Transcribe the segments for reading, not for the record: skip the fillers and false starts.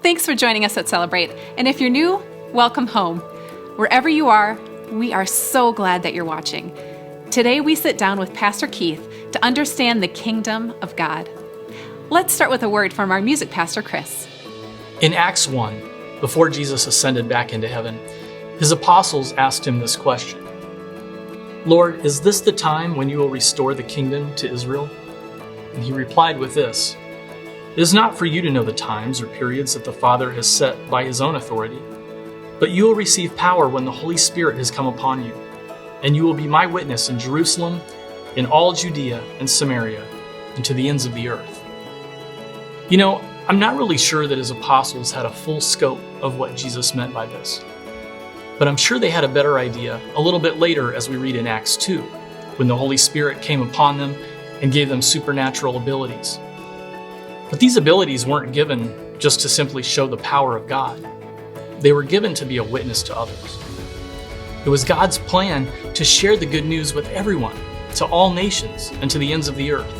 Thanks for joining us at Celebrate. And if you're new, welcome home. Wherever you are, we are so glad that you're watching. Today we sit down with Pastor Keith to understand the kingdom of God. Let's start with a word from our music pastor, Chris. In Acts 1, before Jesus ascended back into heaven, his apostles asked him this question: Lord, is this the time when you will restore the kingdom to Israel? And he replied with this: It is not for you to know the times or periods that the Father has set by his own authority, but you will receive power when the Holy Spirit has come upon you, and you will be my witness in Jerusalem, in all Judea and Samaria, and to the ends of the earth. You know, I'm not really sure that his apostles had a full scope of what Jesus meant by this, but I'm sure they had a better idea a little bit later as we read in Acts 2, when the Holy Spirit came upon them and gave them supernatural abilities. But these abilities weren't given just to simply show the power of God. They were given to be a witness to others. It was God's plan to share the good news with everyone, to all nations, and to the ends of the earth.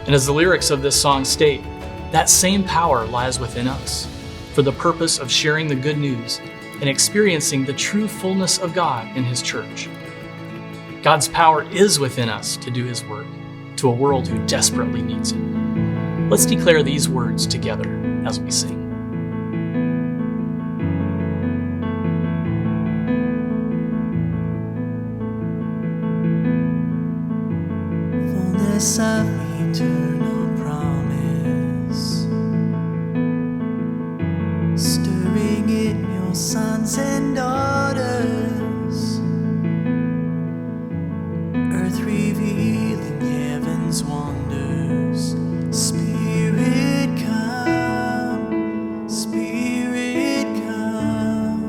And as the lyrics of this song state, that same power lies within us for the purpose of sharing the good news and experiencing the true fullness of God in His church. God's power is within us to do His work to a world who desperately needs it. Let's declare these words together as we sing. Fullness of eternal promise, stirring in your sons and daughters, earth revealing heaven's wonders. Spirit come, Spirit come.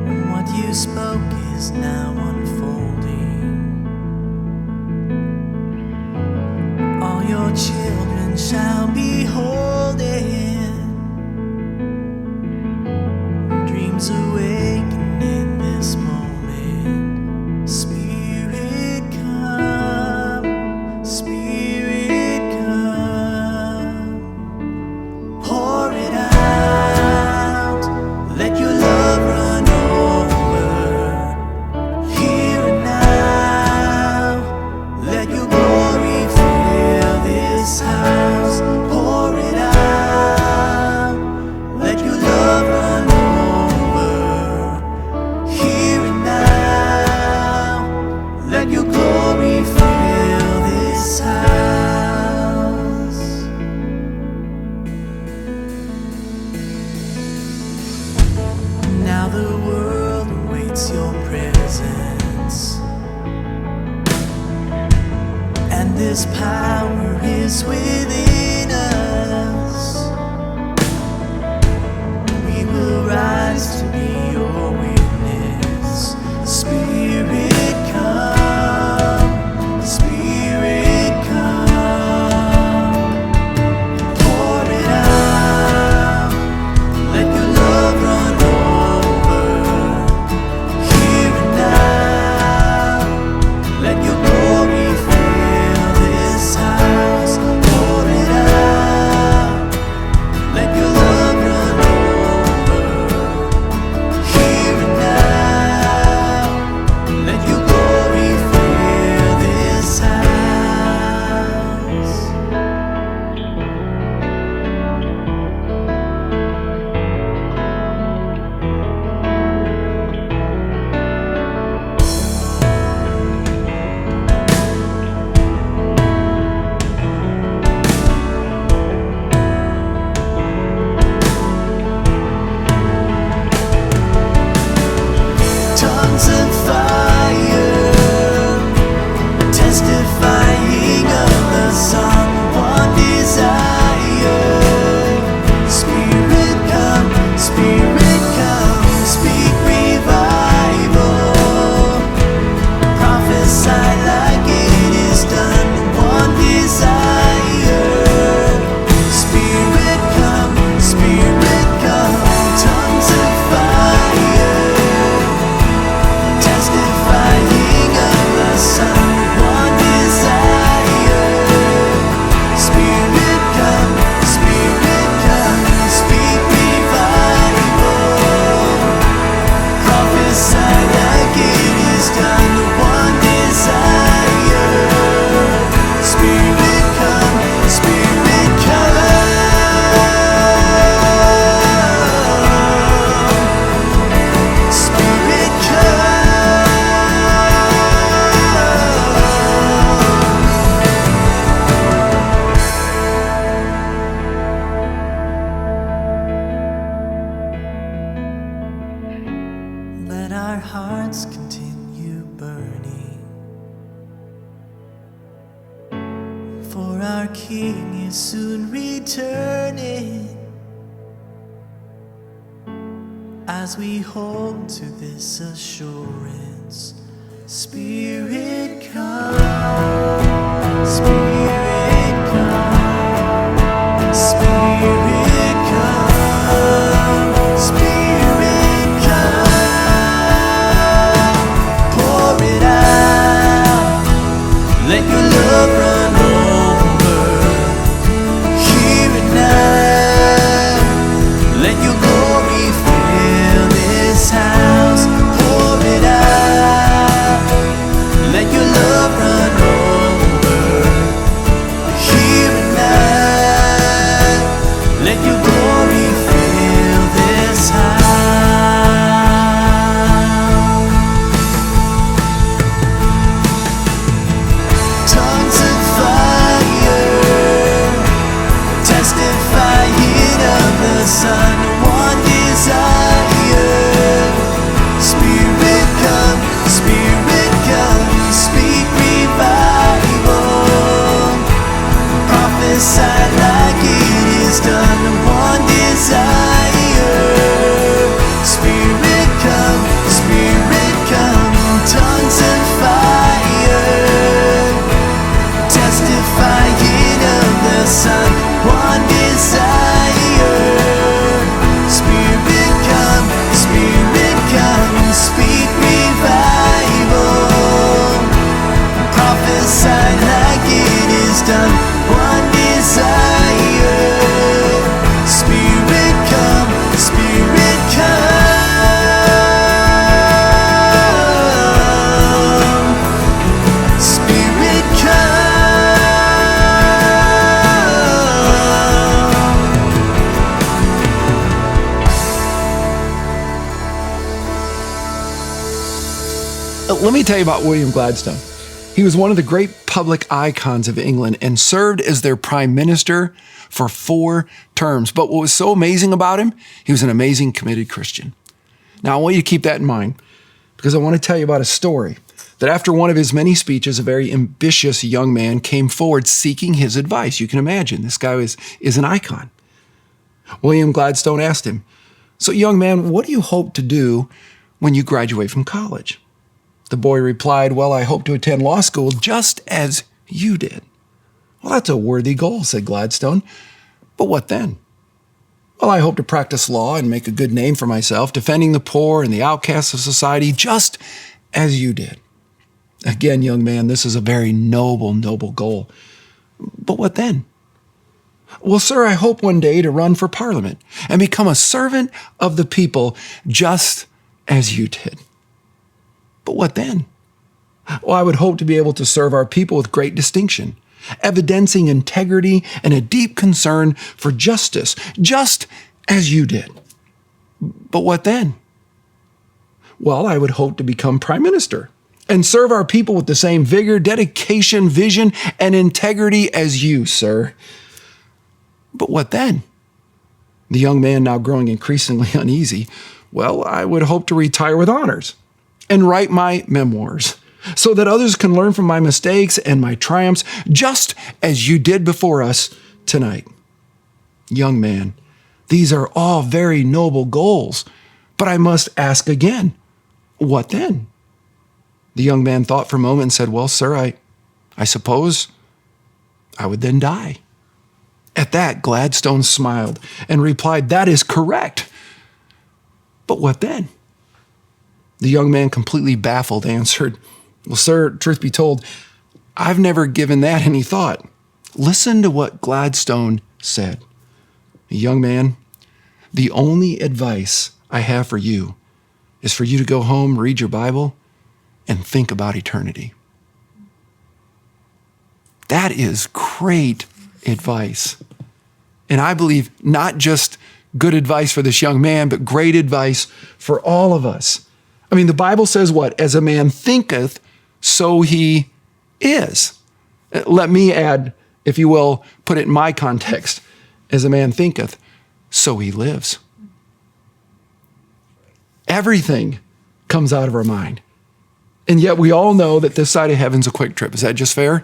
And what you spoke is now unfolding. All your children shall behold it. Dreams awaken in this moment. Spirit come, Spirit come. Pour it out, let your love run over. Here and now, let your glory fill this house. Pour it out, let your love run over. He's soon returning. As we hold to this assurance, Spirit come, Spirit come, Spirit come, Spirit come. Pour it out, let your love run over. Here and now, let your glory fill this house. Pour it out, let your love run over. Here and now, let your glory fill this house. Tongues of fire, testifying of the Son. One desire, Spirit come, speak revival, prophesy like it is done. One desire, Spirit come, tongues of fire, testifying of the Son. One desire, Spirit come, speak revival, prophesy like it is done. One desire, Spirit come, Spirit come, Spirit Let me tell you about William Gladstone. He was one of the great public icons of England and served as their prime minister for 4 terms. But what was so amazing about him, he was an amazing committed Christian. Now, I want you to keep that in mind because I want to tell you about a story that after one of his many speeches, a very ambitious young man came forward seeking his advice. You can imagine, this guy is an icon. William Gladstone asked him, "So, young man, what do you hope to do when you graduate from college?" The boy replied, "Well, I hope to attend law school just as you did." "Well, that's a worthy goal," said Gladstone. "But what then?" "Well, I hope to practice law and make a good name for myself, defending the poor and the outcasts of society just as you did." Again, young man, this is a very noble goal. "But what then?" "Well, sir, I hope one day to run for parliament and become a servant of the people just as you did." "But what then?" "Well, I would hope to be able to serve our people with great distinction, evidencing integrity and a deep concern for justice, just as you did." "But what then?" "Well, I would hope to become prime minister and serve our people with the same vigor, dedication, vision, and integrity as you, sir." "But what then?" The young man, now growing increasingly uneasy, "Well, I would hope to retire with honors and write my memoirs so that others can learn from my mistakes and my triumphs, just as you did before us tonight." Young man, these are all very noble goals, but I must ask again, what then? The young man thought for a moment and said, "Well, sir, I suppose I would then die." At that, Gladstone smiled and replied, "That is correct. But what then?" The young man, completely baffled, answered, "Well, sir, truth be told, I've never given that any thought." Listen to what Gladstone said. "Young man, the only advice I have for you is for you to go home, read your Bible, and think about eternity." That is great advice. And I believe not just good advice for this young man, but great advice for all of us. I mean, the Bible says what? As a man thinketh, so he is. Let me add, if you will, put it in my context. As a man thinketh, so he lives. Everything comes out of our mind. And yet we all know that this side of heaven's a quick trip. Is that just fair?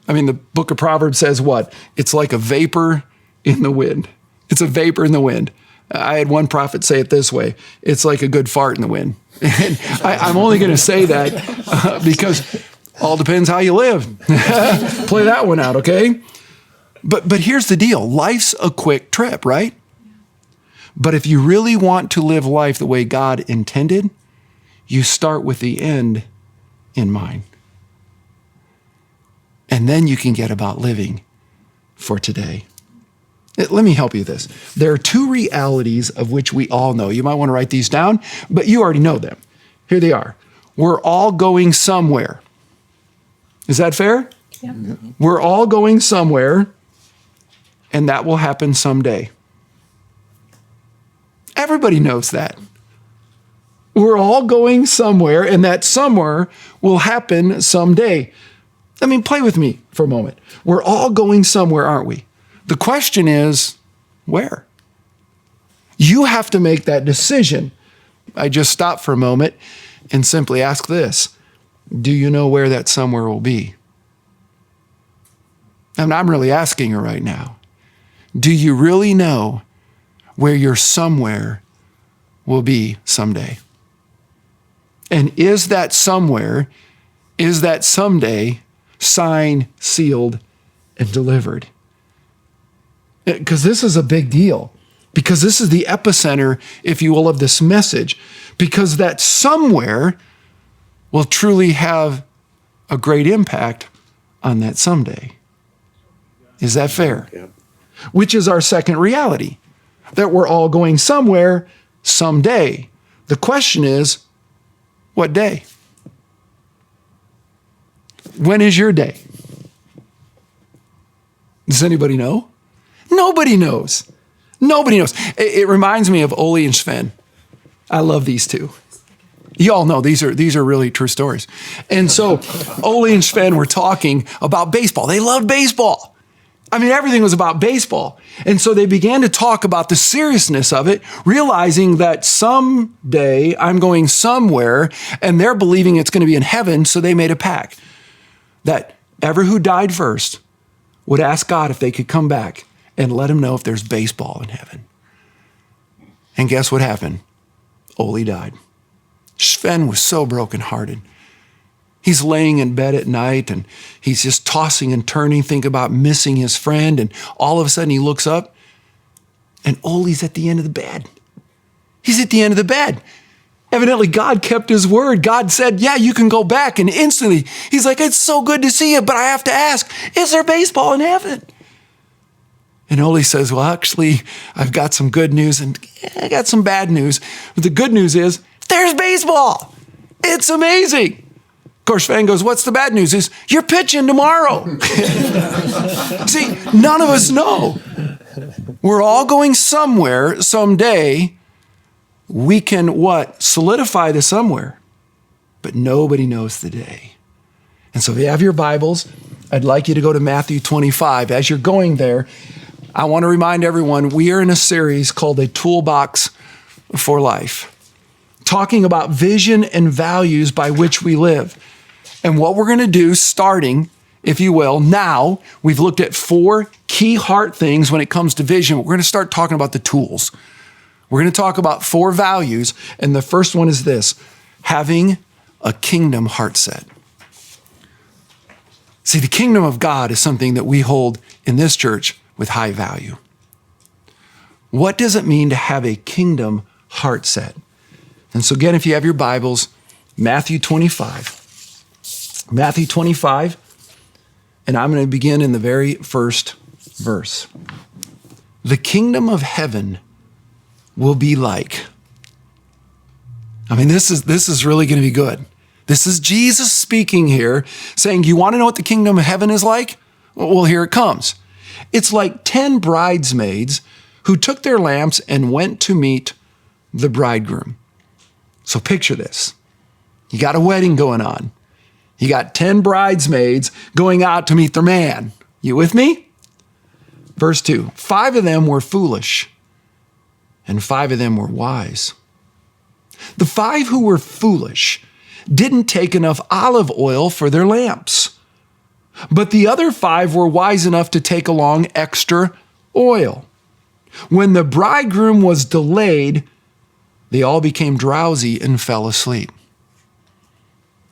I mean, the book of Proverbs says what? It's like a vapor in the wind. It's a vapor in the wind. I had one prophet say it this way. It's like a good fart in the wind. And I'm only going to say that because all depends how you live. Play that one out, okay? But here's the deal. Life's a quick trip, right? But if you really want to live life the way God intended, you start with the end in mind. And then you can get about living for today. Let me help you with this. There are two realities of which we all know. You might want to write these down, but you already know them. Here they are. We're all going somewhere. Is that fair? Yeah. We're all going somewhere, and that will happen someday. Everybody knows that. We're all going somewhere, and that somewhere will happen someday. I mean, play with me for a moment. We're all going somewhere, aren't we? The question is, where? You have to make that decision. I just stop for a moment and simply ask this. Do you know where that somewhere will be? And I'm really asking you right now. Do you really know where your somewhere will be someday? And is that somewhere, is that someday signed, sealed, and delivered? Because this is a big deal. Because this is the epicenter, if you will, of this message. Because that somewhere will truly have a great impact on that someday. Is that fair? Yeah. Which is our second reality, that we're all going somewhere someday. The question is, what day? When is your day? Does anybody know? Nobody knows. Nobody knows. It reminds me of Ole and Sven. I love these two. You all know these are really true stories. And so Ole and Sven were talking about baseball. They loved baseball. I mean, everything was about baseball. And so they began to talk about the seriousness of it, realizing that someday I'm going somewhere and they're believing it's going to be in heaven. So they made a pact that ever who died first would ask God if they could come back and let him know if there's baseball in heaven. And guess what happened? Ole died. Sven was so brokenhearted. He's laying in bed at night and he's just tossing and turning, thinking about missing his friend. And all of a sudden he looks up and Ole's at the end of the bed. He's at the end of the bed. Evidently, God kept his word. God said, yeah, you can go back. And instantly he's like, it's so good to see you, but I have to ask, is there baseball in heaven? And Ole says, well, actually, I've got some good news and I got some bad news. But the good news is there's baseball. It's amazing. Of course, Sven goes, what's the bad news? Is you're pitching tomorrow. See, none of us know. We're all going somewhere someday. We can what? Solidify the somewhere. But nobody knows the day. And so if you have your Bibles, I'd like you to go to Matthew 25. As you're going there, I want to remind everyone, we are in a series called A Toolbox for Life, talking about vision and values by which we live. And what we're going to do, starting, if you will, now, we've looked at 4 key heart things when it comes to vision. We're going to start talking about the tools. We're going to talk about 4 values, and the first one is this: having a kingdom heart set. See, the kingdom of God is something that we hold in this church with high value. What does it mean to have a kingdom heart set? And so again, if you have your Bibles, Matthew 25. Matthew 25, and I'm going to begin in the very first verse. The kingdom of heaven will be like. I mean, this is really going to be good. This is Jesus speaking here, saying, you want to know what the kingdom of heaven is like? Well, here it comes. It's like 10 bridesmaids who took their lamps and went to meet the bridegroom. So picture this. You got a wedding going on. You got 10 bridesmaids going out to meet their man. You with me? Verse 2, 5 of them were foolish, and 5 of them were wise. The 5 who were foolish didn't take enough olive oil for their lamps. But the other 5 were wise enough to take along extra oil. When the bridegroom was delayed, they all became drowsy and fell asleep.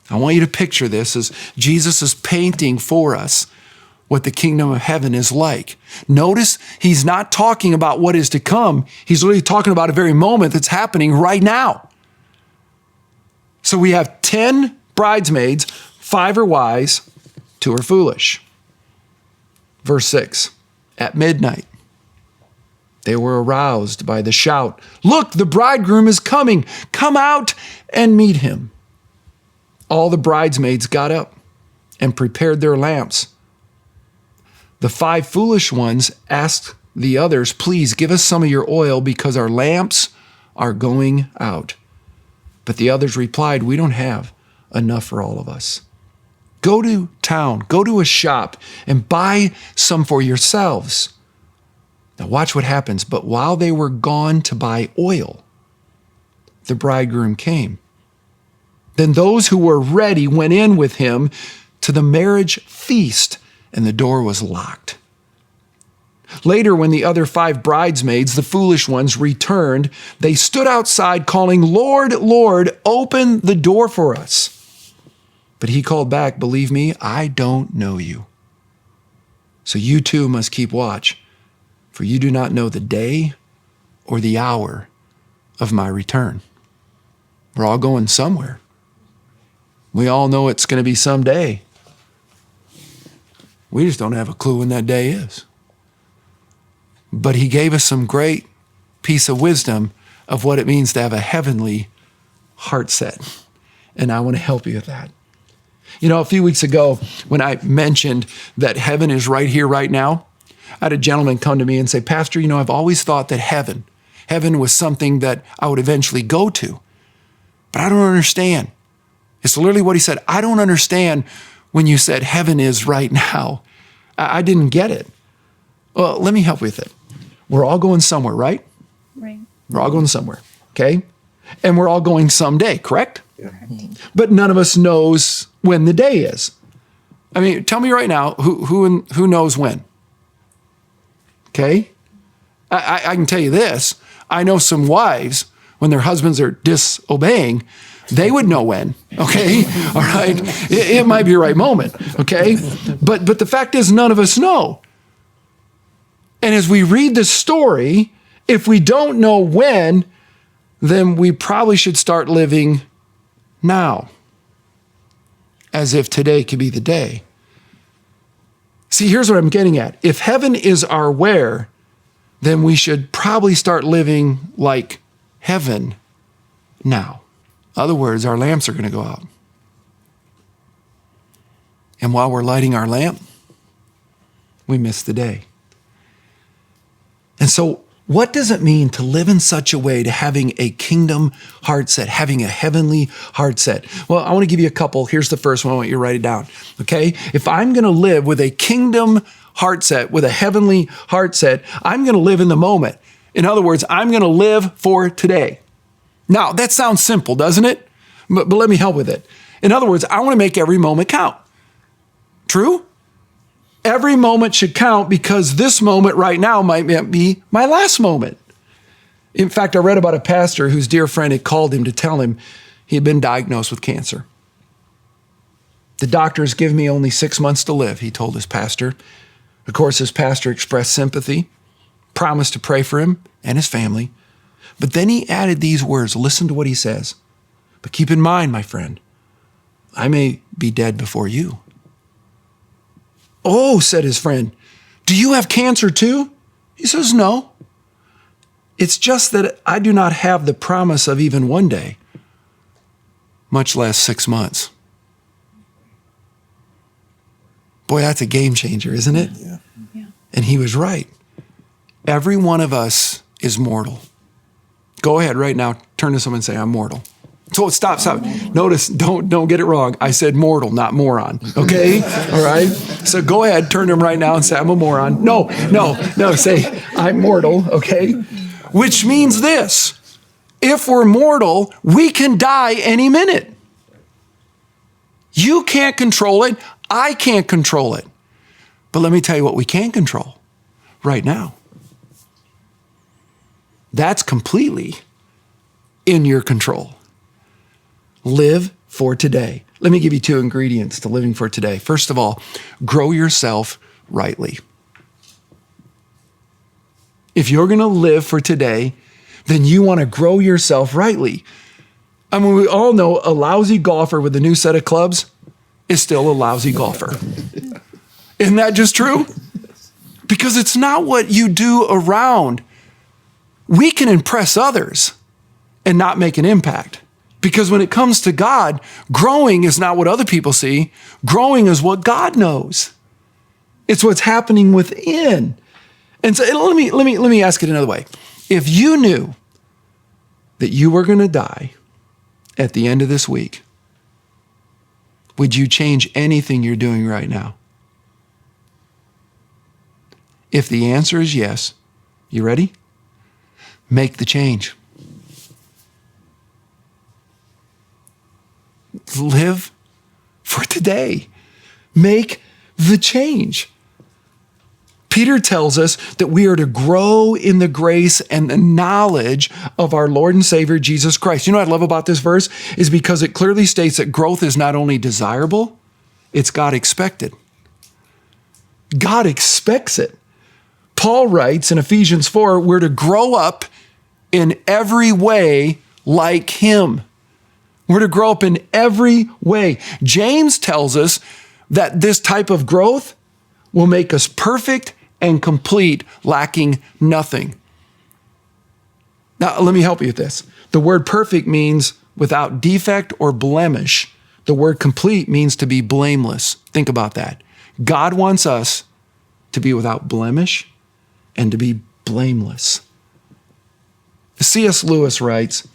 I want you to picture this as Jesus is painting for us what the kingdom of heaven is like. Notice he's not talking about what is to come. He's literally talking about a very moment that's happening right now. So we have 10 bridesmaids, 5 are wise, 2 are foolish. Verse 6, at midnight, they were aroused by the shout, "Look, the bridegroom is coming. Come out and meet him." All the bridesmaids got up and prepared their lamps. The 5 foolish ones asked the others, "Please give us some of your oil because our lamps are going out." But the others replied, "We don't have enough for all of us. Go to town, go to a shop and buy some for yourselves." Now watch what happens. But while they were gone to buy oil, the bridegroom came. Then those who were ready went in with him to the marriage feast, and the door was locked. Later, when the other 5 bridesmaids, the foolish ones, returned, they stood outside calling, "Lord, Lord, open the door for us." But he called back, "Believe me, I don't know you. So you too must keep watch, for you do not know the day or the hour of my return." We're all going somewhere. We all know it's going to be someday. We just don't have a clue when that day is. But he gave us some great piece of wisdom of what it means to have a heavenly heart set. And I want to help you with that. You know, a few weeks ago, when I mentioned that heaven is right here, right now, I had a gentleman come to me and say, "Pastor, you know, I've always thought that heaven was something that I would eventually go to. But I don't understand." It's literally what he said. "I don't understand when you said heaven is right now. I didn't get it." Well, let me help you with it. We're all going somewhere, right? Right. We're all going somewhere, okay? And we're all going someday, correct? Yeah. But none of us knows when the day is. I mean, tell me right now, who knows when? Okay? I can tell you this. I know some wives, when their husbands are disobeying, they would know when, okay? All right? It might be the right moment, okay? But the fact is, none of us know. And as we read the story, if we don't know when, then we probably should start living now, as if today could be the day. See, here's what I'm getting at. If heaven is our where, then we should probably start living like heaven now. In other words, our lamps are going to go out. And while we're lighting our lamp, we miss the day. And so, what does it mean to live in such a way to having a kingdom heart set, having a heavenly heart set? Well, I want to give you a couple. Here's the first one. I want you to write it down, okay? If I'm going to live with a kingdom heart set, with a heavenly heart set, I'm going to live in the moment. In other words, I'm going to live for today. Now, that sounds simple, doesn't it? But let me help with it. In other words, I want to make every moment count. True? Every moment should count because this moment right now might be my last moment. In fact, I read about a pastor whose dear friend had called him to tell him he had been diagnosed with cancer. "The doctors give me only 6 months to live," he told his pastor. Of course, his pastor expressed sympathy, promised to pray for him and his family. But then he added these words. Listen to what he says. "But keep in mind, my friend, I may be dead before you." "Oh," said his friend, "do you have cancer too?" He says, "No. It's just that I do not have the promise of even one day, much less 6 months." Boy, that's a game changer, isn't it? Yeah. And he was right. Every one of us is mortal. Go ahead right now, turn to someone and say, "I'm mortal." So stop. Notice, don't get it wrong. I said mortal, not moron. Okay? All right? So go ahead, turn to him right now and say, "I'm a moron." No. Say, "I'm mortal." Okay? Which means this. If we're mortal, we can die any minute. You can't control it. I can't control it. But let me tell you what we can control right now. That's completely in your control. Live for today. Let me give you 2 ingredients to living for today. First of all, grow yourself rightly. If you're going to live for today, then you want to grow yourself rightly. I mean, we all know a lousy golfer with a new set of clubs is still a lousy golfer. Isn't that just true? Because it's not what you do around. We can impress others and not make an impact. Because when it comes to God, growing is not what other people see. Growing is what God knows. It's what's happening within. And so let me ask it another way. If you knew that you were going to die at the end of this week, would you change anything you're doing right now? If the answer is yes, you ready? Make the change. Live for today. Make the change. Peter tells us that we are to grow in the grace and the knowledge of our Lord and Savior, Jesus Christ. You know what I love about this verse is because it clearly states that growth is not only desirable, it's God expected. God expects it. Paul writes in Ephesians 4, we're to grow up in every way like him. We're to grow up in every way. James tells us that this type of growth will make us perfect and complete, lacking nothing. Now, let me help you with this. The word perfect means without defect or blemish. The word complete means to be blameless. Think about that. God wants us to be without blemish and to be blameless. C.S. Lewis writes,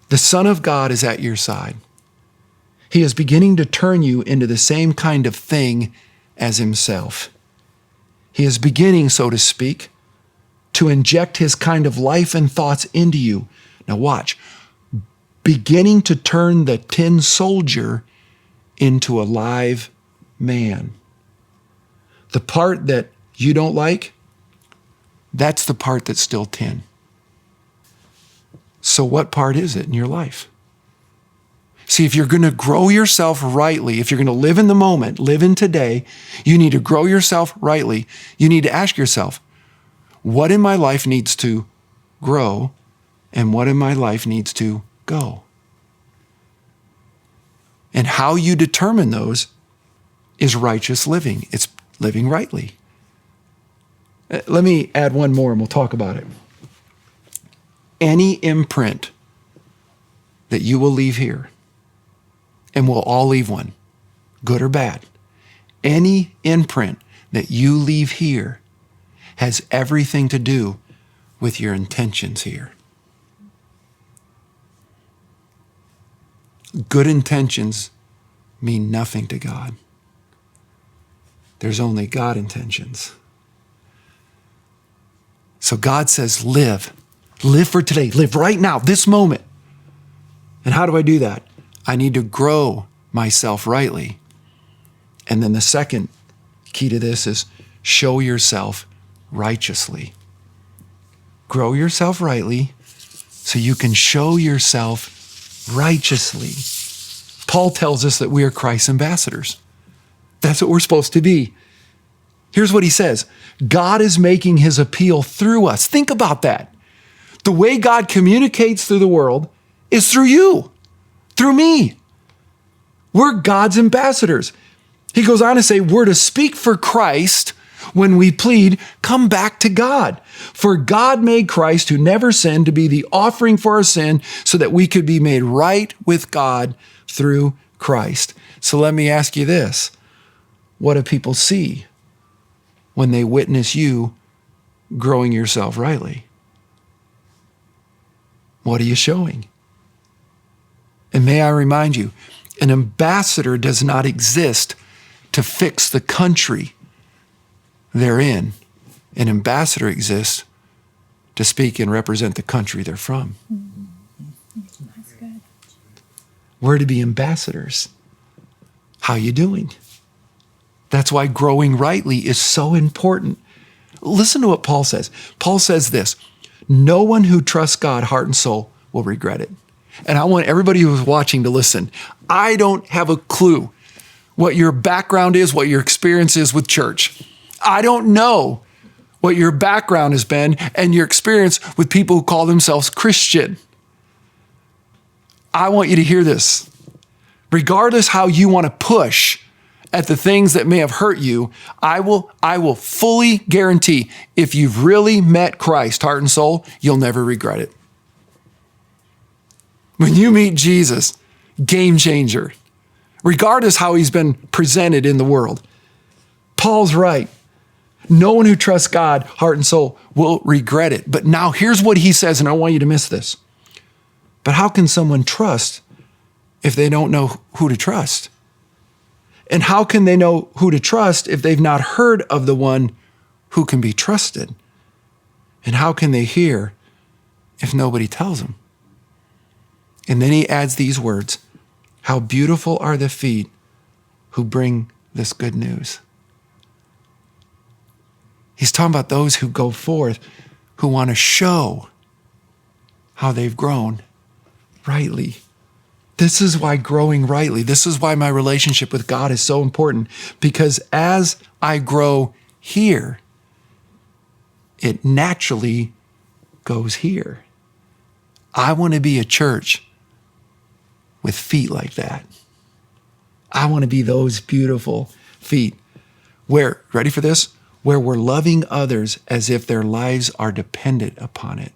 "The Son of God is at your side. He is beginning to turn you into the same kind of thing as himself. He is beginning, so to speak, to inject his kind of life and thoughts into you." Now watch. Beginning to turn the tin soldier into a live man. The part that you don't like, that's the part that's still tin. So what part is it in your life? See, if you're going to grow yourself rightly, if you're going to live in the moment, live in today, you need to grow yourself rightly. You need to ask yourself, what in my life needs to grow and what in my life needs to go? And how you determine those is righteous living. It's living rightly. Let me add one more and we'll talk about it. Any imprint that you will leave here, and we'll all leave one, good or bad, any imprint that you leave here has everything to do with your intentions here. Good intentions mean nothing to God. There's only God intentions. So God says, live. Live for today. Live right now, this moment. And how do I do that? I need to grow myself rightly. And then the second key to this is show yourself righteously. Grow yourself rightly so you can show yourself righteously. Paul tells us that we are Christ's ambassadors. That's what we're supposed to be. Here's what he says. God is making his appeal through us. Think about that. The way God communicates through the world is through you, through me. We're God's ambassadors. He goes on to say, we're to speak for Christ when we plead, come back to God. For God made Christ, who never sinned, to be the offering for our sin so that we could be made right with God through Christ. So let me ask you this. What do people see when they witness you growing yourself rightly? What are you showing? And may I remind you, an ambassador does not exist to fix the country they're in. An ambassador exists to speak and represent the country they're from. That's good. We're to be ambassadors. How you doing? That's why growing rightly is so important. Listen to what Paul says. Paul says this, no one who trusts God, heart and soul, will regret it. And I want everybody who's watching to listen. I don't have a clue what your background is, what your experience is with church. I don't know what your background has been and your experience with people who call themselves Christian. I want you to hear this. Regardless how you want to push at the things that may have hurt you, I will fully guarantee if you've really met Christ, heart and soul, you'll never regret it. When you meet Jesus, game changer, regardless how he's been presented in the world. Paul's right. No one who trusts God, heart and soul, will regret it. But now here's what he says, and I don't want you to miss this. But how can someone trust if they don't know who to trust? And how can they know who to trust if they've not heard of the one who can be trusted? And how can they hear if nobody tells them? And then he adds these words, how beautiful are the feet who bring this good news. He's talking about those who go forth, who want to show how they've grown rightly. This is why growing rightly, this is why my relationship with God is so important, because as I grow here, it naturally goes here. I want to be a church with feet like that. I want to be those beautiful feet where, ready for this? Where we're loving others as if their lives are dependent upon it,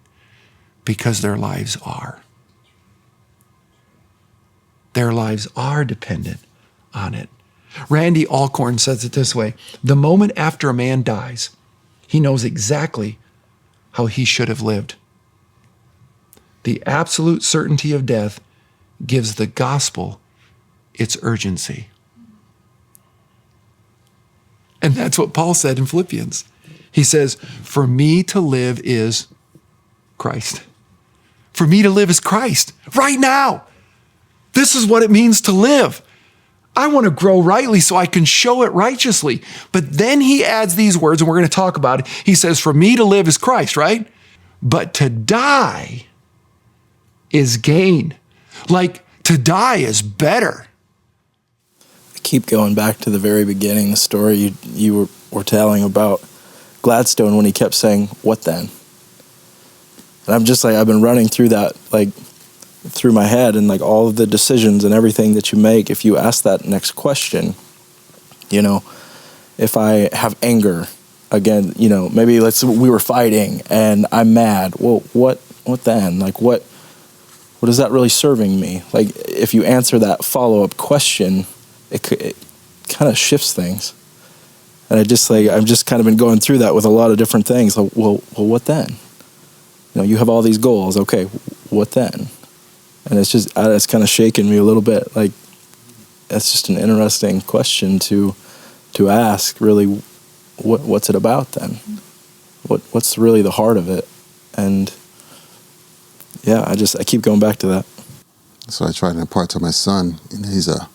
because their lives are. Their lives are dependent on it. Randy Alcorn says it this way, the moment after a man dies, he knows exactly how he should have lived. The absolute certainty of death gives the gospel its urgency. And that's what Paul said in Philippians. He says, for me to live is Christ. For me to live is Christ right now. This is what it means to live. I want to grow rightly so I can show it righteously. But then he adds these words, and we're going to talk about it. He says, for me to live is Christ, right? But to die is gain. Like, to die is better. I keep going back to the very beginning, the story you were telling about Gladstone when he kept saying, what then? And I'm just like, I've been running through that, like, through my head, and like all of the decisions and everything that you make, if you ask that next question, you know, if I have anger, again, you know, maybe we were fighting and I'm mad. Well, what then? Like, what is that really serving me? Like, if you answer that follow-up question, it kind of shifts things. And I've just kind of been going through that with a lot of different things. Like, well, what then? You know, you have all these goals. Okay, what then? And it's kind of shaken me a little bit. Like, that's just an interesting question to ask. Really, what's it about then? What's really the heart of it? And yeah, I keep going back to that. So I try to impart to my son. And he's a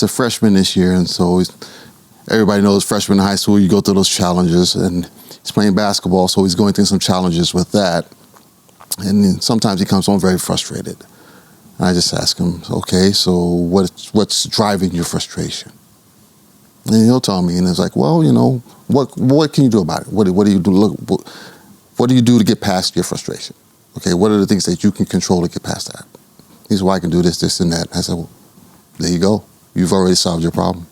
freshman this year, and so everybody knows freshman in high school, you go through those challenges, and he's playing basketball, so he's going through some challenges with that. And then sometimes he comes home very frustrated. And I just ask him, okay, so what's driving your frustration? And he'll tell me, and it's like, well, you know, what can you do about it? What do you do? What do you do to get past your frustration? Okay, what are the things that you can control to get past that? He said, well, I can do this, this, and that. I said, well, there you go. You've already solved your problem.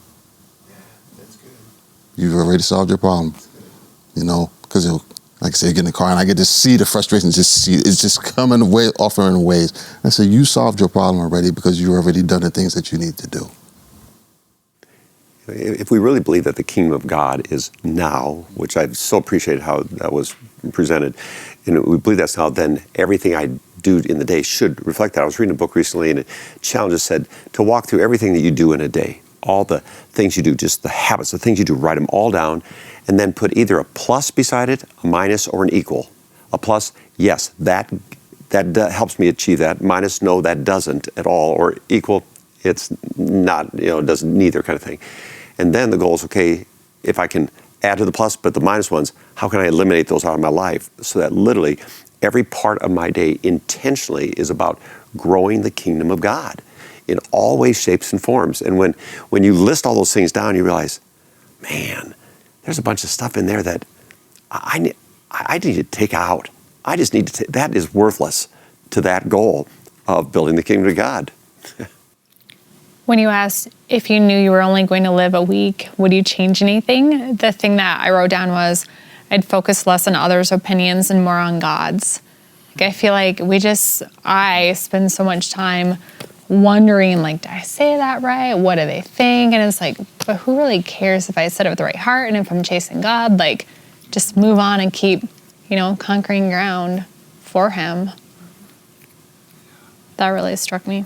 Yeah, that's good. You've already solved your problem. You know, because like I say, get in the car and I get to see the frustration. It's just coming offering in ways. I said, you solved your problem already because you've already done the things that you need to do. If we really believe that the kingdom of God is now, which I so appreciated how that was presented, and we believe that's now, then everything I do in the day should reflect that. I was reading a book recently, and it challenges said to walk through everything that you do in a day, all the things you do, just the habits, the things you do, write them all down, and then put either a plus beside it, a minus, or an equal. A plus, yes, that helps me achieve that. Minus, no, that doesn't at all. Or equal, it's not, you know, it doesn't neither kind of thing. And then the goal is, okay, if I can add to the plus, but the minus ones, how can I eliminate those out of my life? So that literally every part of my day intentionally is about growing the kingdom of God in all ways, shapes, and forms. And when you list all those things down, you realize, man, there's a bunch of stuff in there that I need to take out. I just need to, that is worthless to that goal of building the kingdom of God. When you asked if you knew you were only going to live a week, would you change anything? The thing that I wrote down was I'd focus less on others' opinions and more on God's. Like, I feel like I spend so much time wondering, like, did I say that right? What do they think? And it's like, but who really cares if I said it with the right heart and if I'm chasing God? Like, just move on and keep, conquering ground for Him. That really struck me.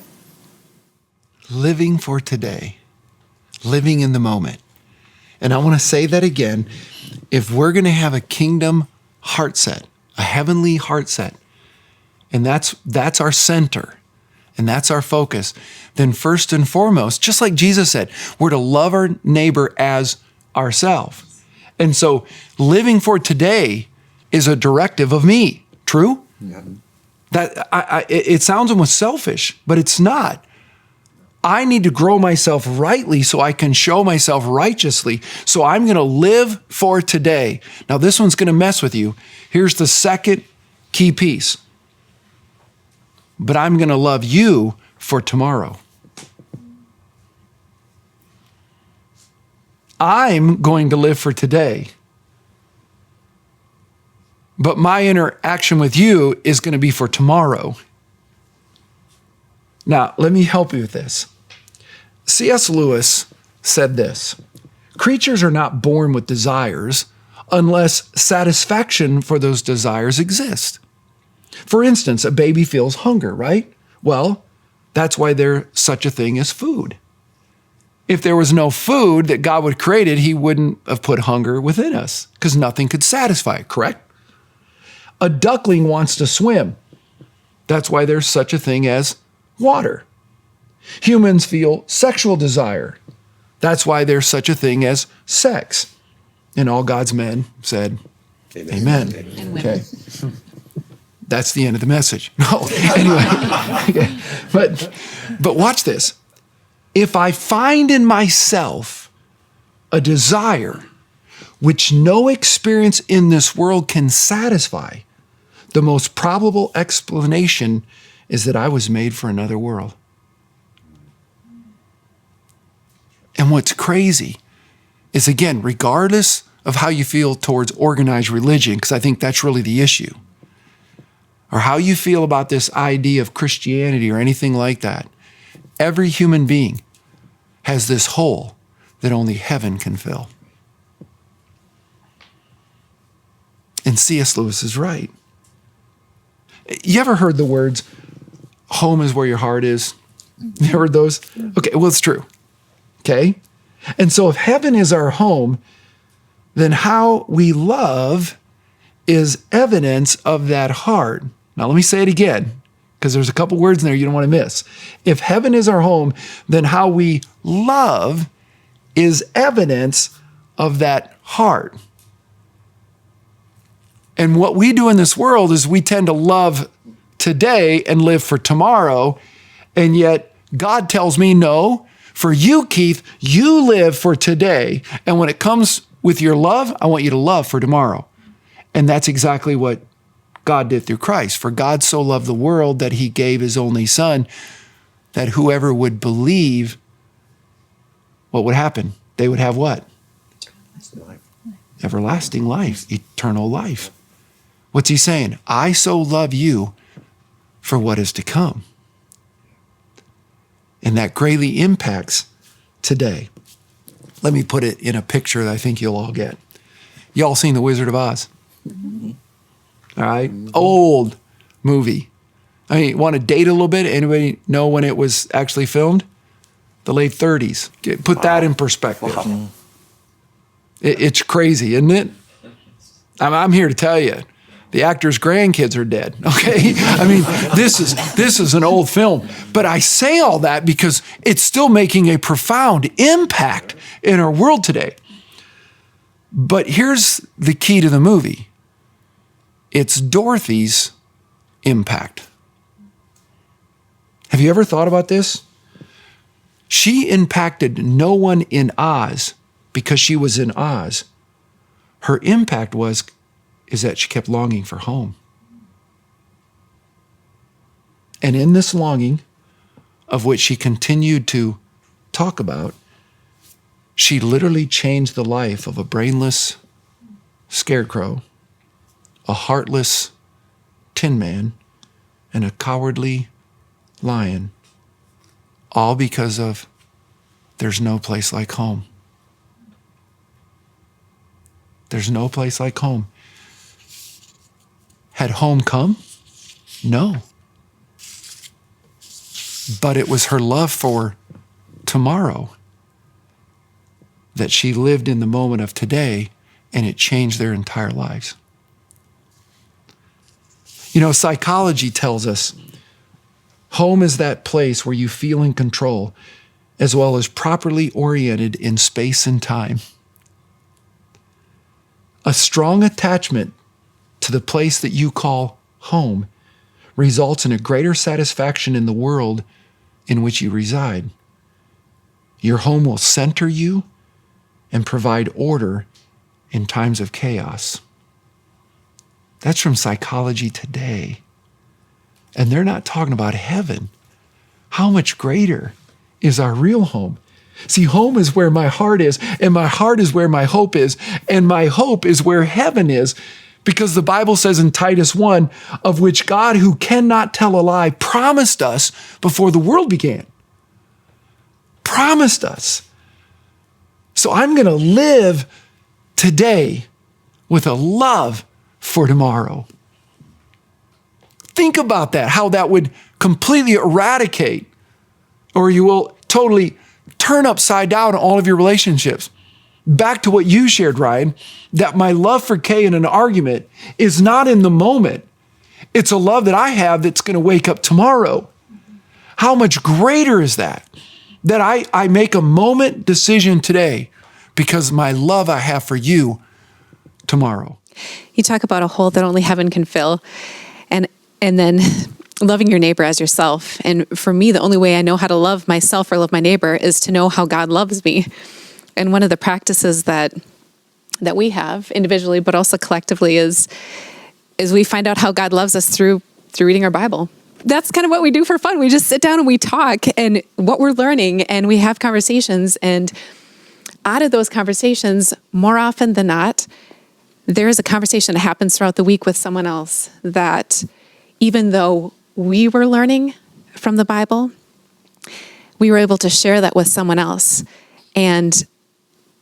Living for today, living in the moment. And I want to say that again. If we're going to have a kingdom heart set, a heavenly heart set, and that's our center, and that's our focus, then first and foremost, just like Jesus said, we're to love our neighbor as ourselves. And so living for today is a directive of me. True? Yeah. It sounds almost selfish, but it's not. I need to grow myself rightly so I can show myself righteously. So I'm going to live for today. Now, this one's going to mess with you. Here's the second key piece. But I'm going to love you for tomorrow. I'm going to live for today. But my interaction with you is going to be for tomorrow. Now, let me help you with this. C.S. Lewis said this: creatures are not born with desires unless satisfaction for those desires exists. For instance, a baby feels hunger, right? Well, that's why there's such a thing as food. If there was no food that God would created, He wouldn't have put hunger within us because nothing could satisfy it, correct? A duckling wants to swim. That's why there's such a thing as water. Humans feel sexual desire. That's why there's such a thing as sex. And all God's men said, Amen. Okay. That's the end of the message. No, anyway. Okay. But watch this. If I find in myself a desire which no experience in this world can satisfy, the most probable explanation is that I was made for another world. And what's crazy is, again, regardless of how you feel towards organized religion, because I think that's really the issue, or how you feel about this idea of Christianity or anything like that, every human being has this hole that only heaven can fill. And C.S. Lewis is right. You ever heard the words, home is where your heart is? You ever heard those? Okay, well, it's true. Okay? And so if heaven is our home, then how we love is evidence of that heart. Now, let me say it again, because there's a couple words in there you don't want to miss. If heaven is our home, then how we love is evidence of that heart. And what we do in this world is we tend to love today and live for tomorrow. And yet God tells me, no, for you, Keith, you live for today. And when it comes with your love, I want you to love for tomorrow. And that's exactly what God did through Christ. For God so loved the world that He gave His only Son, that whoever would believe, what would happen? They would have what? Everlasting life, eternal life. What's He saying? I so love you for what is to come. And that greatly impacts today. Let me put it in a picture that I think you'll all get. Y'all seen The Wizard of Oz? Mm-hmm. All right? Mm-hmm. Old movie. I mean, want to date a little bit? Anybody know when it was actually filmed? The late 30s. Put that in perspective. Wow. It's crazy, isn't it? I'm here to tell you. The actor's grandkids are dead, okay? I mean, this is an old film. But I say all that because it's still making a profound impact in our world today. But here's the key to the movie. It's Dorothy's impact. Have you ever thought about this? She impacted no one in Oz because she was in Oz. Her impact is that she kept longing for home. And in this longing, of which she continued to talk about, she literally changed the life of a brainless scarecrow, a heartless tin man, and a cowardly lion, all because of there's no place like home. There's no place like home. Had home come? No. But it was her love for tomorrow that she lived in the moment of today, and it changed their entire lives. You know, psychology tells us home is that place where you feel in control, as well as properly oriented in space and time. A strong attachment to the place that you call home results in a greater satisfaction in the world in which you reside. Your home will center you and provide order in times of chaos. That's from Psychology Today. And they're not talking about heaven. How much greater is our real home? See, home is where my heart is, and my heart is where my hope is, and my hope is where heaven is, because the Bible says in Titus 1, of which God, who cannot tell a lie, promised us before the world began. Promised us. So I'm going to live today with a love for tomorrow. Think about that, how that would completely eradicate, or you will totally turn upside down all of your relationships. Back to what you shared, Ryan, that my love for Kay in an argument is not in the moment. It's a love that I have that's going to wake up tomorrow. How much greater is that? That I make a moment decision today because my love I have for you tomorrow. You talk about a hole that only heaven can fill, and then loving your neighbor as yourself. And for me, the only way I know how to love myself or love my neighbor is to know how God loves me. And one of the practices that we have individually, but also collectively, is we find out how God loves us through reading our Bible. That's kind of what we do for fun. We just sit down and we talk and what we're learning, and we have conversations. And out of those conversations, more often than not, there is a conversation that happens throughout the week with someone else that, even though we were learning from the Bible, we were able to share that with someone else. And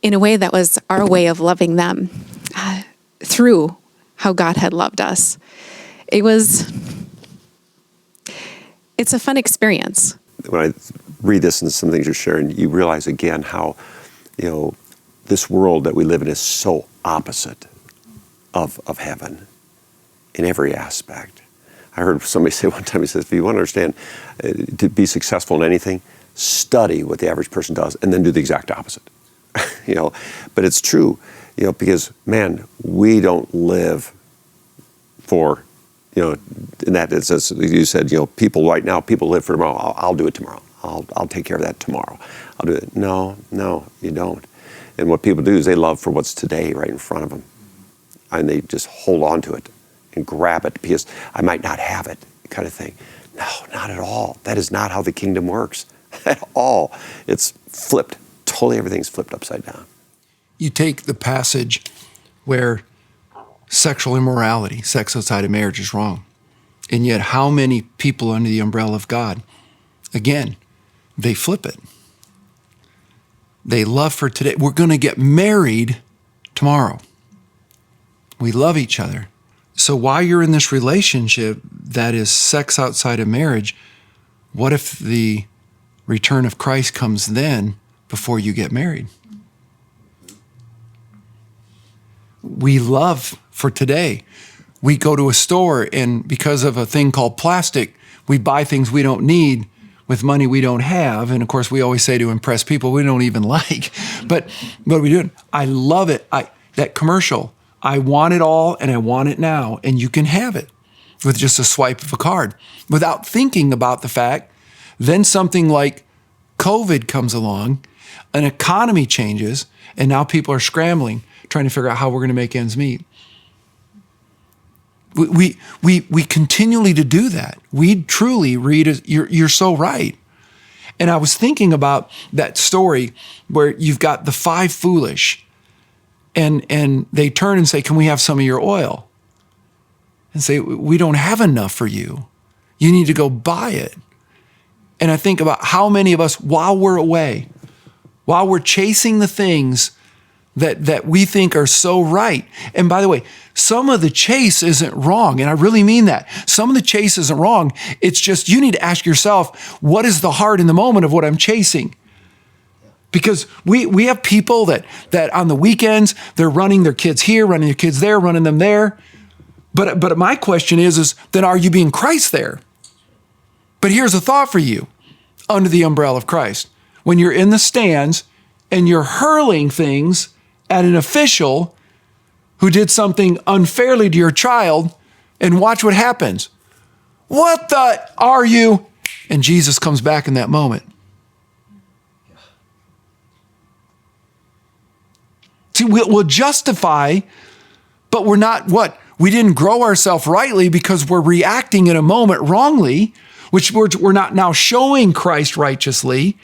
in a way that was our way of loving them through how God had loved us. It's a fun experience. When I read this and some things you're sharing, you realize again how, this world that we live in is so opposite of heaven in every aspect. I heard somebody say one time, he says, if you want to understand, to be successful in anything, study what the average person does and then do the exact opposite. But it's true, because, man, we don't live for, in that as you said, people right now, people live for tomorrow. I'll do it tomorrow. I'll take care of that tomorrow. I'll do it. No, you don't. And what people do is they love for what's today right in front of them. And they just hold on to it and grab it because I might not have it, kind of thing. No, not at all. That is not how the kingdom works at all. It's flipped. Totally everything's flipped upside down. You take the passage where sexual immorality, sex outside of marriage, is wrong. And yet how many people under the umbrella of God, again, they flip it. They love for today. We're going to get married tomorrow. We love each other. So while you're in this relationship that is sex outside of marriage, what if the return of Christ comes then before you get married? We love for today. We go to a store, and because of a thing called plastic, we buy things we don't need with money we don't have. And of course, we always say to impress people we don't even like. But what are we doing? I love it. That commercial, I want it all and I want it now. And you can have it with just a swipe of a card without thinking about the fact. Then something like COVID comes along, an economy changes, and now people are scrambling, trying to figure out how we're going to make ends meet. We continually to do that. We truly read, you're so right. And I was thinking about that story where you've got the 5 foolish and they turn and say, can we have some of your oil? And say, we don't have enough for you. You need to go buy it. And I think about how many of us, while we're away, while we're chasing the things that we think are so right. And by the way, some of the chase isn't wrong. And I really mean that. Some of the chase isn't wrong. It's just you need to ask yourself, what is the heart in the moment of what I'm chasing? Because we have people that on the weekends, they're running their kids here, running their kids there, running them there. But my question is then are you being Christ there? But here's a thought for you under the umbrella of Christ. When you're in the stands and you're hurling things at an official who did something unfairly to your child, and watch what happens. What the are you? And Jesus comes back in that moment. See, we'll justify, but we're not what? We didn't grow ourselves rightly because we're reacting in a moment wrongly, which we're not now showing Christ righteously.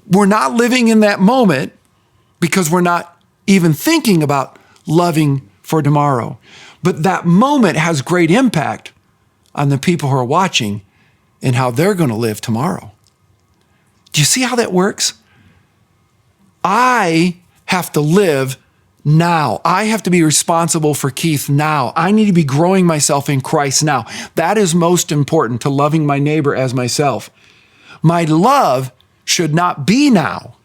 We're not living in that moment because we're not even thinking about loving for tomorrow. But that moment has great impact on the people who are watching and how they're going to live tomorrow. Do you see how that works? I have to live now. I have to be responsible for Keith now. I need to be growing myself in Christ now. That is most important to loving my neighbor as myself. My love should not be now.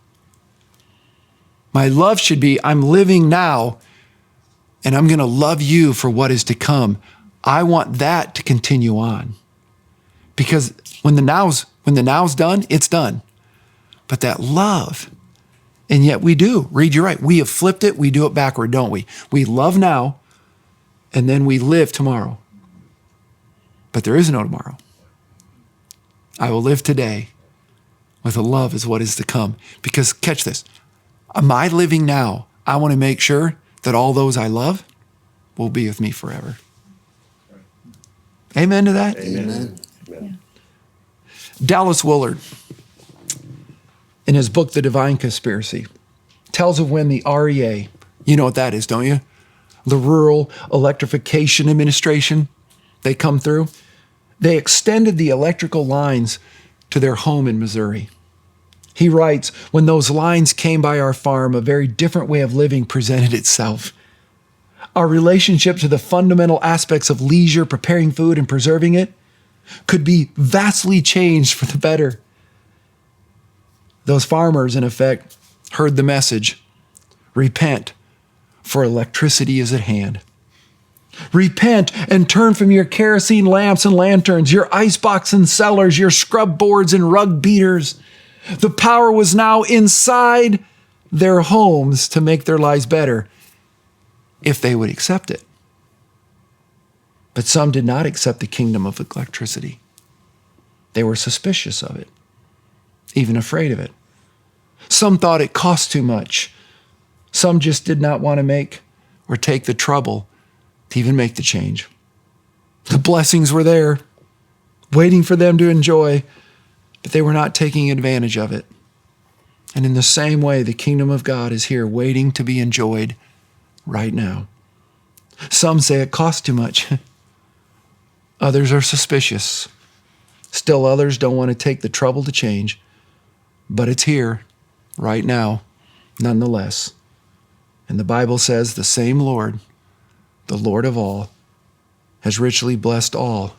My love should be, I'm living now and I'm going to love you for what is to come. I want that to continue on. Because when the now's done, it's done. But that love, and yet we do. Reed, you're right. We have flipped it. We do it backward, don't we? We love now and then we live tomorrow. But there is no tomorrow. I will live today with a love is what is to come. Because catch this. My living now, I want to make sure that all those I love will be with me forever. Amen to that? Amen. Amen. Dallas Willard, in his book, The Divine Conspiracy, tells of when the REA, you know what that is, don't you? The Rural Electrification Administration, they come through. They extended the electrical lines to their home in Missouri. He writes, when those lines came by our farm, a very different way of living presented itself. Our relationship to the fundamental aspects of leisure, preparing food and preserving it, could be vastly changed for the better. Those farmers, in effect, heard the message, repent, for electricity is at hand. Repent and turn from your kerosene lamps and lanterns, your icebox and cellars, your scrub boards and rug beaters. The power was now inside their homes to make their lives better if they would accept it. But some did not accept the kingdom of electricity. They were suspicious of it, even afraid of it. Some thought it cost too much. Some just did not want to make or take the trouble to even make the change. The blessings were there, waiting for them to enjoy, but they were not taking advantage of it. And in the same way, the kingdom of God is here waiting to be enjoyed right now. Some say it costs too much. Others are suspicious. Still others don't want to take the trouble to change. But it's here right now, nonetheless. And the Bible says the same Lord, the Lord of all, has richly blessed all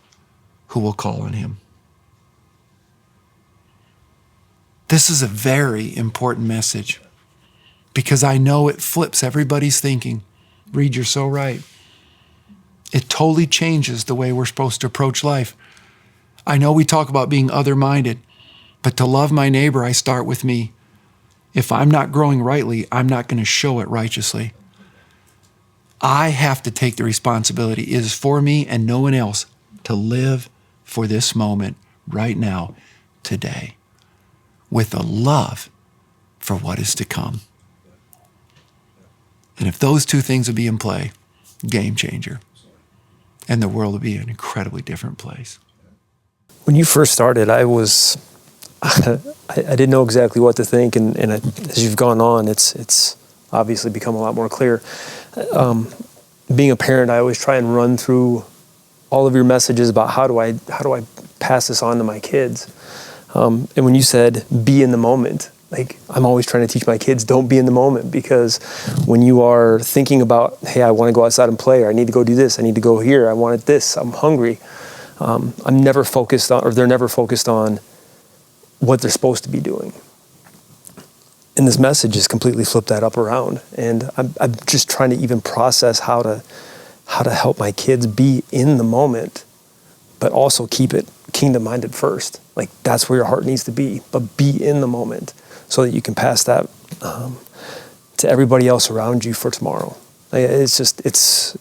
who will call on him. This is a very important message because I know it flips everybody's thinking. Reed, you're so right. It totally changes the way we're supposed to approach life. I know we talk about being other-minded, but to love my neighbor, I start with me. If I'm not growing rightly, I'm not going to show it righteously. I have to take the responsibility. It is for me and no one else to live for this moment right now, today, with a love for what is to come. And if those two things would be in play, game changer. And the world would be an incredibly different place. When you first started, I didn't know exactly what to think, and as you've gone on, it's obviously become a lot more clear. Being a parent, I always try and run through all of your messages about how do I pass this on to my kids. And when you said be in the moment, like I'm always trying to teach my kids, don't be in the moment, because when you are thinking about, hey, I want to go outside and play, or I need to go do this, I need to go here, I wanted this, I'm hungry. I'm never focused on, or they're never focused on what they're supposed to be doing. And this message has completely flipped that up around. And I'm just trying to even process how to help my kids be in the moment, but also keep it kingdom-minded first. Like that's where your heart needs to be, but be in the moment so that you can pass that to everybody else around you for tomorrow. It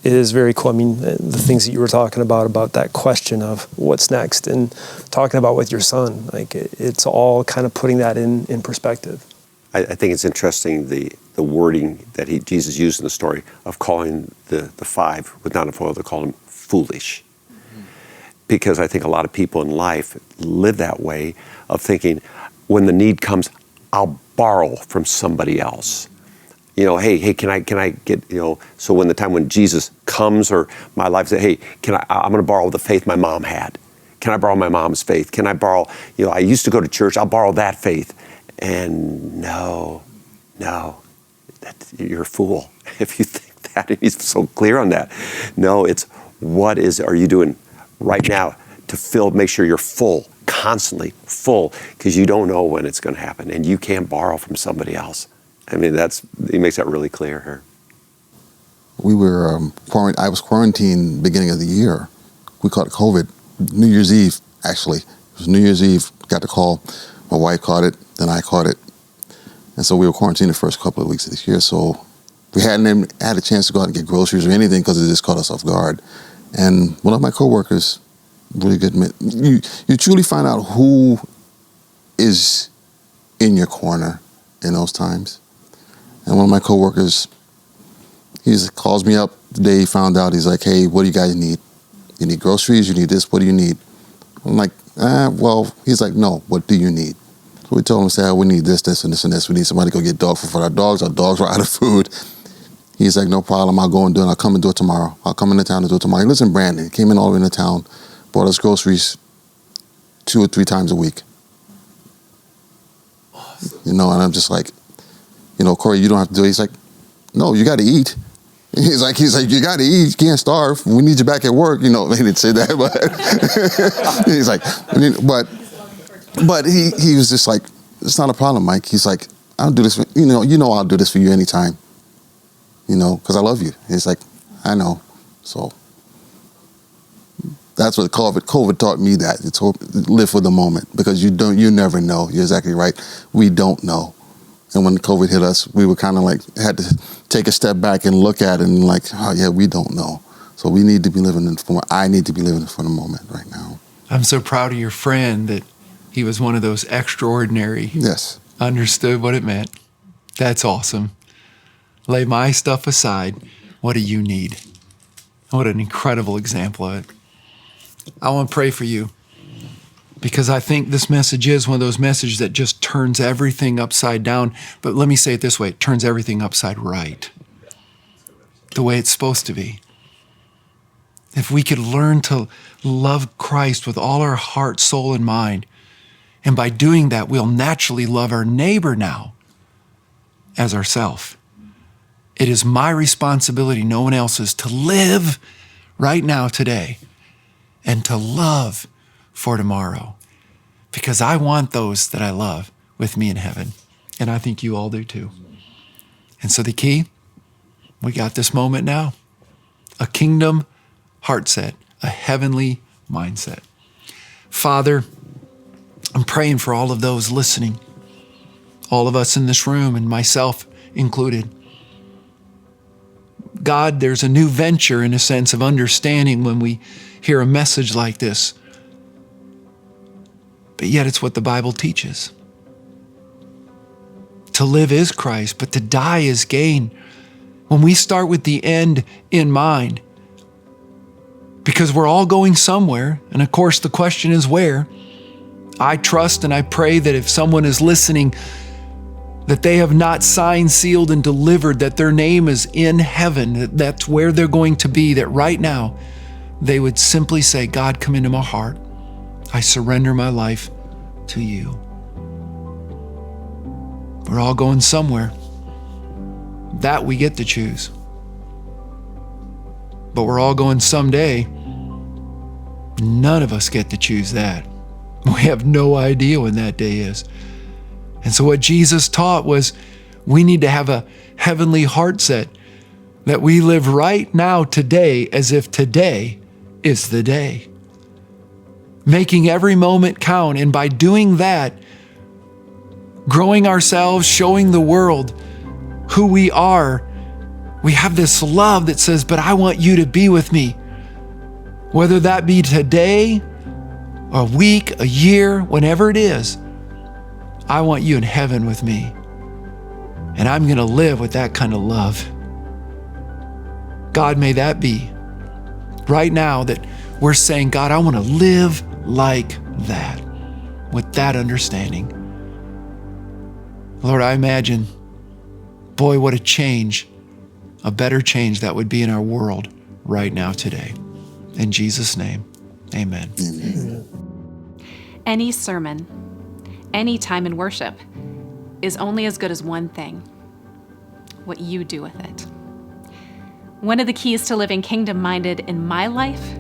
is very cool. I mean, the things that you were talking about that question of what's next, and talking about with your son, like it's all kind of putting that in perspective. I think it's interesting the wording that Jesus used in the story of calling the five with not enough oil, to call them foolish. Because I think a lot of people in life live that way of thinking, when the need comes, I'll borrow from somebody else. You know, hey, can I get, so when the time when Jesus comes, or my life say, hey, I'm going to borrow the faith my mom had. Can I borrow my mom's faith? Can I borrow, I used to go to church, I'll borrow that faith. And no, you're a fool if you think that. And he's so clear on that. No, it's what are you doing right now to make sure you're full, constantly full, because you don't know when it's going to happen, and you can't borrow from somebody else. I mean, he makes that really clear here. We were I was quarantined beginning of the year. We caught COVID. New Year's Eve, actually. It was New Year's Eve. Got the call. My wife caught it. Then I caught it. And so we were quarantined the first couple of weeks of this year. So we hadn't even had a chance to go out and get groceries or anything, because it just caught us off guard. And one of my coworkers, really good man, you truly find out who is in your corner in those times. And one of my coworkers, he calls me up the day he found out. He's like, hey, what do you guys need? You need groceries? You need this? What do you need? I'm like, well, he's like, no, what do you need? So we told him, we need this, this, and this, and this. We need somebody to go get dog food for our dogs. Our dogs were out of food. He's like, no problem, I'll go and do it. I'll come and do it tomorrow. I'll come into town and do it tomorrow. He lives in Brandon. He came in all the way into town, bought us groceries 2 or 3 times a week. Awesome. And I'm just like, Corey, you don't have to do it. He's like, no, you got to eat. He's like, you got to eat. You can't starve. We need you back at work. He didn't say that, but he's like, but he was just like, it's not a problem, Mike. He's like, I'll do this. I'll do this for you anytime. Because I love you. He's like, I know. So that's what COVID taught me, that it's live for the moment, because you never know. You're exactly right. We don't know. And when COVID hit us, we were kind of like, had to take a step back and look at it and like, oh yeah, we don't know. So we need to be living I need to be living for the moment right now. I'm so proud of your friend that he was one of those extraordinary. Yes. Understood what it meant. That's awesome. Lay my stuff aside. What do you need? What an incredible example of it. I want to pray for you, because I think this message is one of those messages that just turns everything upside down. But let me say it this way, it turns everything upside right, the way it's supposed to be. If we could learn to love Christ with all our heart, soul, and mind, and by doing that, we'll naturally love our neighbor now as ourselves. It is my responsibility, no one else's, to live right now, today, and to love for tomorrow, because I want those that I love with me in heaven, and I think you all do too. And so the key, we got this moment now, a kingdom heart set, a heavenly mindset. Father, I'm praying for all of those listening, all of us in this room and myself included. God, there's a new venture in a sense of understanding when we hear a message like this. But yet it's what the Bible teaches. To live is Christ, but to die is gain. When we start with the end in mind, because we're all going somewhere, and of course the question is where. I trust and I pray that if someone is listening, that they have not signed, sealed, and delivered, that their name is in heaven, that that's where they're going to be, that right now they would simply say, God, come into my heart. I surrender my life to you. We're all going somewhere. That we get to choose. But we're all going someday. None of us get to choose that. We have no idea when that day is. And so what Jesus taught was we need to have a heavenly heart set, that we live right now today as if today is the day. Making every moment count, and by doing that, growing ourselves, showing the world who we are, we have this love that says, but I want you to be with me. Whether that be today, a week, a year, whenever it is, I want you in heaven with me. And I'm going to live with that kind of love. God, may that be right now that we're saying, God, I want to live like that, with that understanding. Lord, I imagine, boy, what a change, a better change that would be in our world right now today. In Jesus' name, amen. Any sermon, any time in worship is only as good as one thing: what you do with it. One of the keys to living kingdom-minded in my life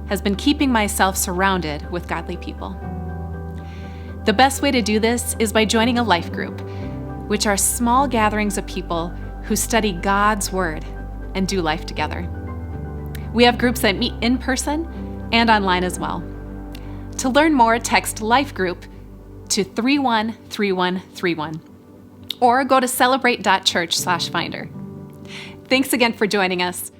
has been keeping myself surrounded with godly people. The best way to do this is by joining a life group, which are small gatherings of people who study God's Word and do life together. We have groups that meet in person and online as well. To learn more, text Life Group to 313131 or go to celebrate.church/finder. Thanks again for joining us.